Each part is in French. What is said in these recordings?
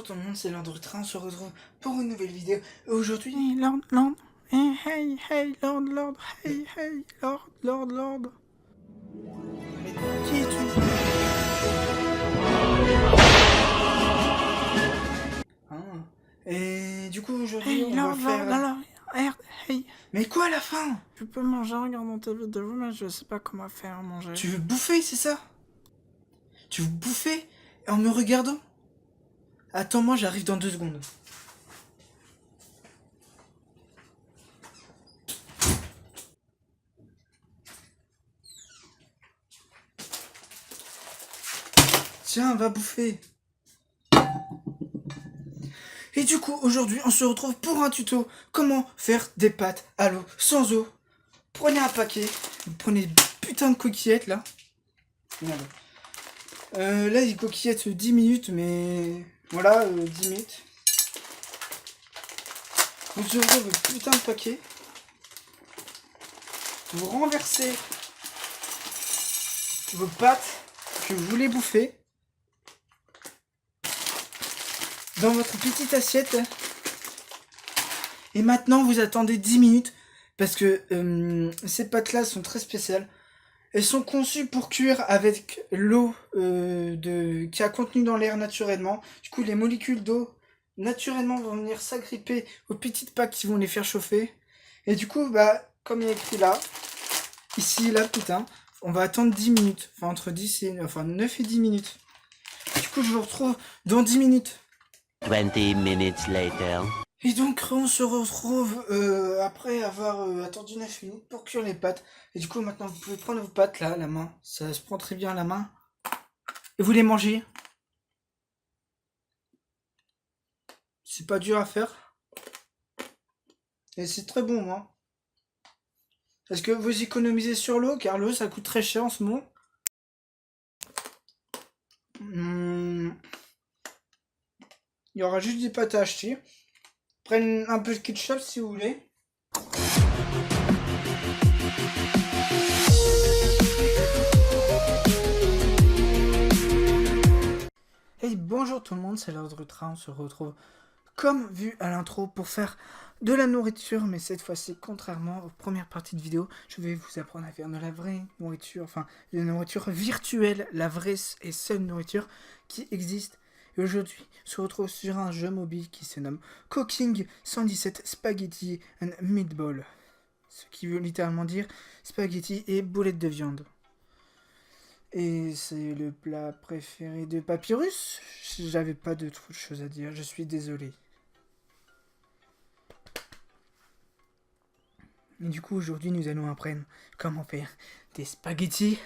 tout le monde, c'est l'Ordre Train, on se retrouve pour une nouvelle vidéo. Aujourd'hui... Hey, Lord. Hey, Lord. Hey, Lord. Mais qui es-tu? Ah. Et du coup, aujourd'hui, Hey, on va faire... Hey. Mais quoi à la fin? Je peux manger en regardant tes vidéos, mais je sais pas comment faire à manger. Tu veux bouffer, c'est ça? Tu veux bouffer en me regardant? Attends-moi, j'arrive dans 2 secondes. Tiens, va bouffer. Et du coup, aujourd'hui, on se retrouve pour un tuto. Comment faire des pâtes à l'eau sans eau. Prenez un paquet. Vous prenez une putain de coquillettes, là. Merde. Là, il coquillettes 10 minutes, mais... Voilà, 10 minutes. Vous ouvrez votre putain de paquet. Vous renversez vos pâtes que vous voulez bouffer dans votre petite assiette. Et maintenant, vous attendez 10 minutes parce que ces pâtes-là sont très spéciales. Elles sont conçues pour cuire avec l'eau qui a contenu dans l'air naturellement. Du coup, les molécules d'eau naturellement vont venir s'agripper aux petites pâtes qui vont les faire chauffer. Et du coup, bah, comme il y a écrit là, ici, là, putain, on va attendre 10 minutes. Enfin, entre 10 et... Enfin, 9 et 10 minutes. Du coup, je vous retrouve dans 10 minutes. 20 minutes later. Et donc, on se retrouve après avoir attendu 9 minutes pour cuire les pâtes. Et du coup, maintenant, vous pouvez prendre vos pâtes, là, à la main. Ça se prend très bien à la main. Et vous les mangez. C'est pas dur à faire. Et c'est très bon, moi. Est-ce que vous économisez sur l'eau? Car l'eau, ça coûte très cher en ce moment. Il y aura juste des pâtes à acheter. Prenez un peu de ketchup si vous voulez. Hey, bonjour tout le monde, c'est l'Ordre Train, on se retrouve comme vu à l'intro pour faire de la nourriture, mais cette fois-ci, contrairement aux premières parties de vidéo, je vais vous apprendre à faire de la vraie nourriture, enfin, de la nourriture virtuelle, la vraie et seule nourriture qui existe. Et aujourd'hui, on se retrouve sur un jeu mobile qui se nomme Cooking 117 Spaghetti and Meatball. Ce qui veut littéralement dire spaghetti et boulettes de viande. Et c'est le plat préféré de Papyrus. J'avais pas d'autre chose à dire, je suis désolé. Et du coup, aujourd'hui, nous allons apprendre comment faire des spaghettis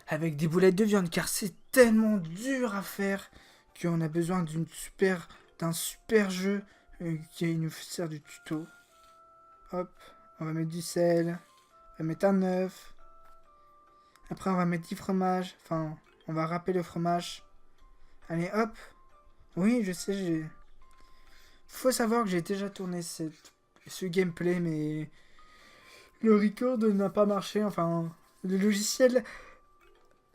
avec des boulettes de viande, car c'est tellement dur à faire qu'on a besoin d'un super jeu qui nous sert de tuto. Hop, on va mettre du sel, on va mettre un œuf. Après, on va mettre du fromage, enfin, on va râper le fromage. Allez, hop. Oui, je sais, faut savoir que j'ai déjà tourné ce gameplay, mais le record n'a pas marché, enfin, le logiciel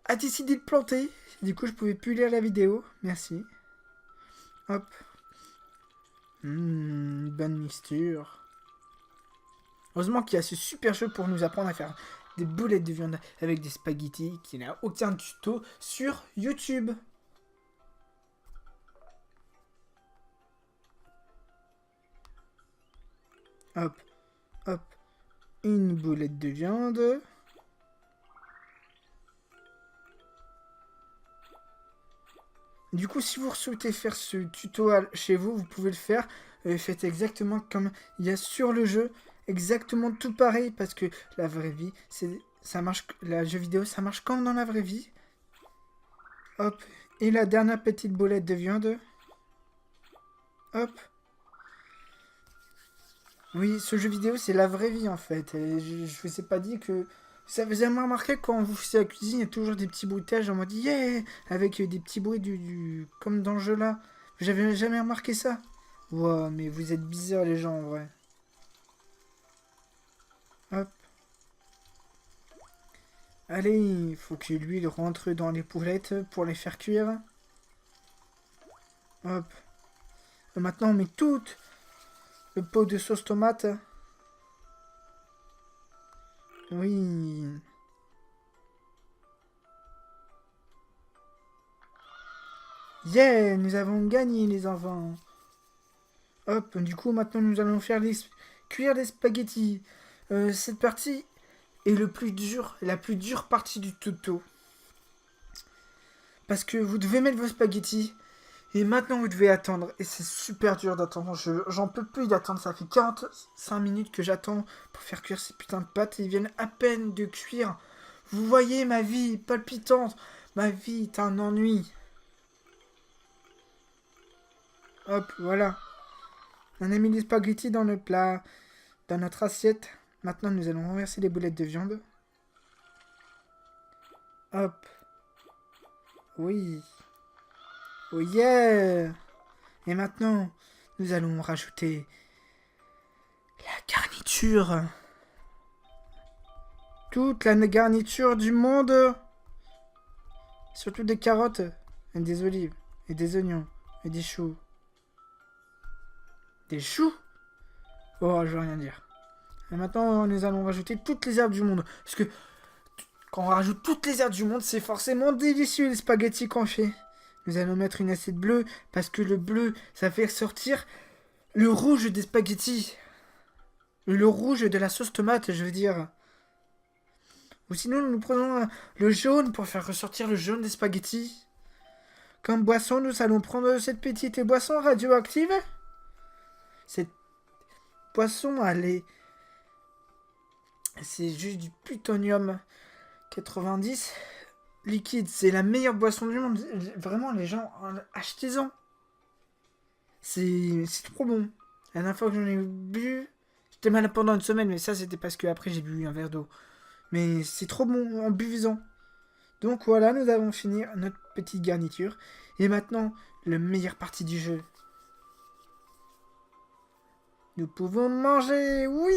a décidé de planter. Du coup, je pouvais plus lire la vidéo. Merci. Hop. Bonne mixture. Heureusement qu'il y a ce super jeu pour nous apprendre à faire des boulettes de viande avec des spaghettis qui n'a aucun tuto sur YouTube. Hop. Hop. Une boulette de viande. Du coup, si vous souhaitez faire ce tuto chez vous, vous pouvez le faire. Faites exactement comme il y a sur le jeu. Exactement tout pareil. Parce que la vraie vie, ça marche. La jeu vidéo, ça marche comme dans la vraie vie. Hop. Et la dernière petite boulette de viande. Hop. Oui, ce jeu vidéo, c'est la vraie vie en fait. Et je vous ai pas dit que... Ça vous avez remarqué quand vous faites la cuisine, il y a toujours des petits bruitages en mode yeah, avec des petits bruits comme dans le jeu là. J'avais jamais remarqué ça. Wow, mais vous êtes bizarres les gens en vrai. Hop. Allez, il faut que l'huile rentre dans les poulettes pour les faire cuire. Hop. Maintenant, on met tout le pot de sauce tomate. Oui. Yeah, nous avons gagné, les enfants. Hop, du coup, maintenant, nous allons faire cuire les spaghettis. Cette partie est la plus dure partie du tuto. Parce que vous devez mettre vos spaghettis. Et maintenant, vous devez attendre. Et c'est super dur d'attendre. J'en peux plus d'attendre. Ça fait 45 minutes que j'attends pour faire cuire ces putains de pâtes. Et ils viennent à peine de cuire. Vous voyez ma vie palpitante. Ma vie est un ennui. Hop, voilà. On a mis les spaghettis dans le plat. Dans notre assiette. Maintenant, nous allons renverser les boulettes de viande. Hop. Oui. Oh yeah! Et maintenant, nous allons rajouter la garniture. Toute la garniture du monde. Surtout des carottes, et des olives, et des oignons, et des choux. Des choux? Oh, je veux rien dire. Et maintenant, nous allons rajouter toutes les herbes du monde. Parce que quand on rajoute toutes les herbes du monde, c'est forcément délicieux les spaghettis qu'on fait. Nous allons mettre une assiette bleue, parce que le bleu, ça fait ressortir le rouge des spaghettis. Le rouge de la sauce tomate, je veux dire. Ou sinon, nous prenons le jaune pour faire ressortir le jaune des spaghettis. Comme boisson, nous allons prendre cette petite boisson radioactive. Cette boisson, c'est juste du plutonium 90. Liquide, c'est la meilleure boisson du monde. Vraiment, les gens, achetez-en. C'est trop bon. La dernière fois que j'en ai bu, j'étais malade pendant une semaine, mais ça, c'était parce que après j'ai bu un verre d'eau. Mais c'est trop bon en buvant. Donc voilà, nous avons fini notre petite garniture. Et maintenant, la meilleure partie du jeu. Nous pouvons manger, oui!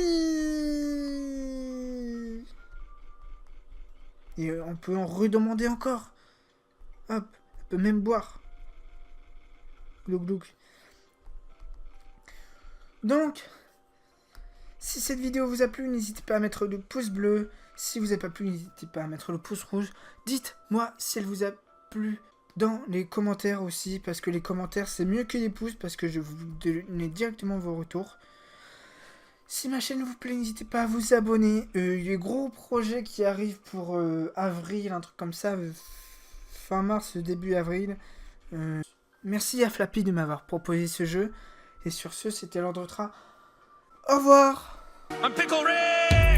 Et on peut en redemander encore. Hop, on peut même boire. Glouc glouc. Donc, si cette vidéo vous a plu, n'hésitez pas à mettre le pouce bleu. Si vous n'avez pas plu, n'hésitez pas à mettre le pouce rouge. Dites-moi si elle vous a plu dans les commentaires aussi. Parce que les commentaires, c'est mieux que les pouces. Parce que je vous donne directement vos retours. Si ma chaîne vous plaît, n'hésitez pas à vous abonner. Il y a des gros projets qui arrivent pour avril, un truc comme ça. Fin mars, début avril. Merci à Flappy de m'avoir proposé ce jeu. Et sur ce, c'était l'ordre Tra. Au revoir! I'm Pickle Rick!